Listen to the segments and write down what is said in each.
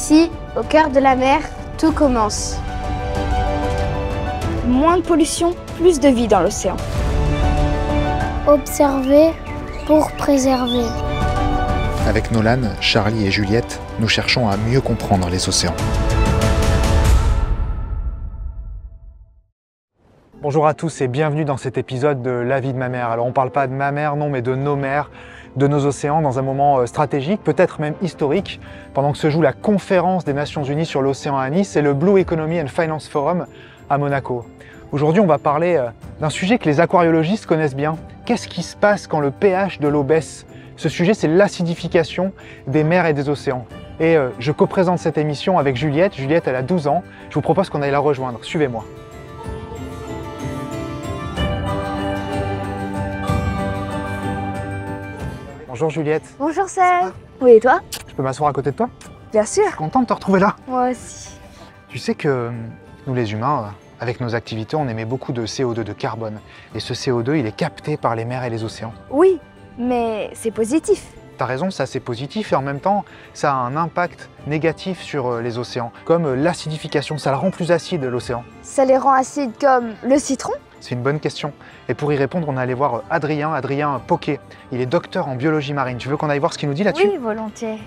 Ici, au cœur de la mer, tout commence. Moins de pollution, plus de vie dans l'océan. Observer pour préserver. Avec Nolan, Charlie et Juliette, nous cherchons à mieux comprendre les océans. Bonjour à tous et bienvenue dans cet épisode de La vie de ma mère. Alors on ne parle pas de ma mère, non, mais de nos mers, de nos océans, dans un moment stratégique, peut-être même historique, pendant que se joue la conférence des Nations Unies sur l'océan à Nice et le Blue Economy and Finance Forum à Monaco. Aujourd'hui, on va parler d'un sujet que les aquariologistes connaissent bien. Qu'est-ce qui se passe quand le pH de l'eau baisse? Ce sujet, c'est l'acidification des mers et des océans. Et je co-présente cette émission avec Juliette. Juliette, elle a 12 ans. Je vous propose qu'on aille la rejoindre. Suivez-moi. Bonjour Juliette. Bonjour Sam. Oui, et toi? Je peux m'asseoir à côté de toi? Bien sûr. Je suis content de te retrouver là. Moi aussi. Tu sais que nous les humains, avec nos activités, on émet beaucoup de CO2, de carbone. Et ce CO2, il est capté par les mers et les océans. Oui, mais c'est positif. T'as raison, ça c'est positif et en même temps, ça a un impact négatif sur les océans. Comme l'acidification, ça le rend plus acide l'océan. Ça les rend acides comme le citron? C'est une bonne question. Et pour y répondre, on est allé voir Adrien Poquet. Il est docteur en biologie marine. Tu veux qu'on aille voir ce qu'il nous dit là-dessus? Oui, volontiers.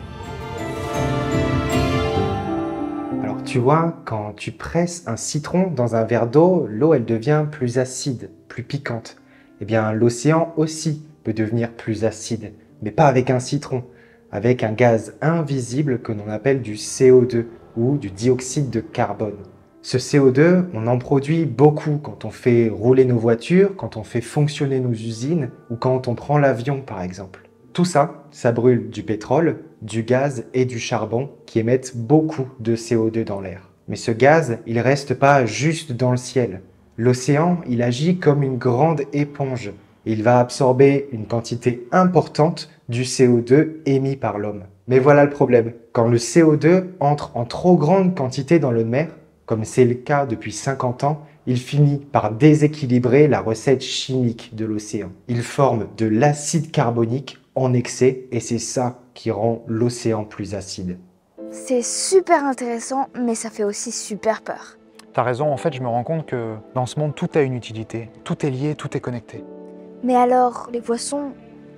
Alors tu vois, quand tu presses un citron dans un verre d'eau, l'eau elle devient plus acide, plus piquante. Eh bien l'océan aussi peut devenir plus acide, mais pas avec un citron, avec un gaz invisible que l'on appelle du CO2 ou du dioxyde de carbone. Ce CO2, on en produit beaucoup quand on fait rouler nos voitures, quand on fait fonctionner nos usines ou quand on prend l'avion par exemple. Tout ça, ça brûle du pétrole, du gaz et du charbon qui émettent beaucoup de CO2 dans l'air. Mais ce gaz, il reste pas juste dans le ciel. L'océan, il agit comme une grande éponge. Il va absorber une quantité importante du CO2 émis par l'homme. Mais voilà le problème. Quand le CO2 entre en trop grande quantité dans l'eau de mer, comme c'est le cas depuis 50 ans, il finit par déséquilibrer la recette chimique de l'océan. Il forme de l'acide carbonique en excès et c'est ça qui rend l'océan plus acide. C'est super intéressant, mais ça fait aussi super peur. T'as raison, en fait, je me rends compte que dans ce monde, tout a une utilité. Tout est lié, tout est connecté. Mais alors, les poissons,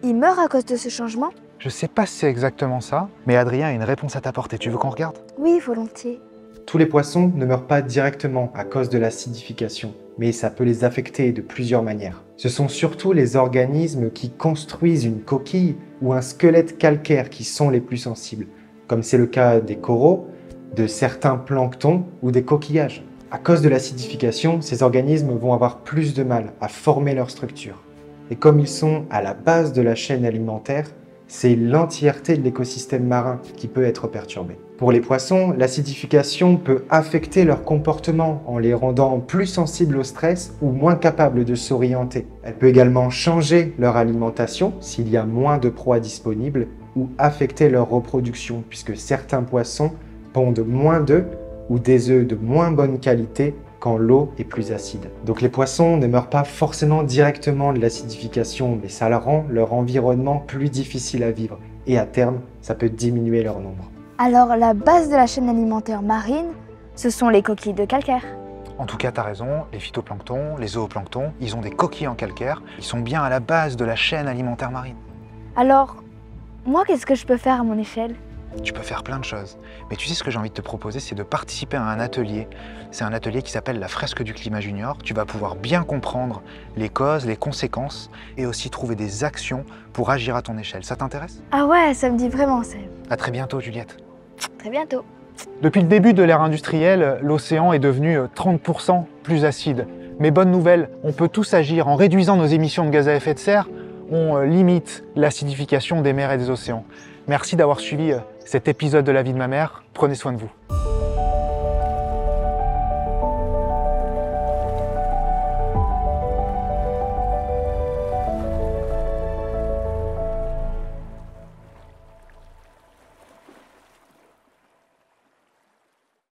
ils meurent à cause de ce changement? Je sais pas si c'est exactement ça, mais Adrien a une réponse à t'apporter. Tu veux qu'on regarde? Oui, volontiers. Tous les poissons ne meurent pas directement à cause de l'acidification, mais ça peut les affecter de plusieurs manières. Ce sont surtout les organismes qui construisent une coquille ou un squelette calcaire qui sont les plus sensibles, comme c'est le cas des coraux, de certains planctons ou des coquillages. À cause de l'acidification, ces organismes vont avoir plus de mal à former leur structure. Et comme ils sont à la base de la chaîne alimentaire, c'est l'entièreté de l'écosystème marin qui peut être perturbée. Pour les poissons, l'acidification peut affecter leur comportement en les rendant plus sensibles au stress ou moins capables de s'orienter. Elle peut également changer leur alimentation s'il y a moins de proies disponibles ou affecter leur reproduction puisque certains poissons pondent moins d'œufs ou des œufs de moins bonne qualité quand l'eau est plus acide. Donc les poissons ne meurent pas forcément directement de l'acidification, mais ça leur rend leur environnement plus difficile à vivre. Et à terme, ça peut diminuer leur nombre. Alors, la base de la chaîne alimentaire marine, ce sont les coquilles de calcaire. En tout cas, t'as raison, les phytoplanctons, les zooplanctons, ils ont des coquilles en calcaire. Ils sont bien à la base de la chaîne alimentaire marine. Alors, moi, qu'est-ce que je peux faire à mon échelle? Tu peux faire plein de choses. Mais tu sais ce que j'ai envie de te proposer, c'est de participer à un atelier. C'est un atelier qui s'appelle la fresque du climat junior. Tu vas pouvoir bien comprendre les causes, les conséquences et aussi trouver des actions pour agir à ton échelle. Ça t'intéresse? Ah ouais, ça me dit vraiment, Sam. À très bientôt, Juliette. Très bientôt. Depuis le début de l'ère industrielle, l'océan est devenu 30% plus acide. Mais bonne nouvelle, on peut tous agir en réduisant nos émissions de gaz à effet de serre. On limite l'acidification des mers et des océans. Merci d'avoir suivi cet épisode de La vie de ma mère. Prenez soin de vous.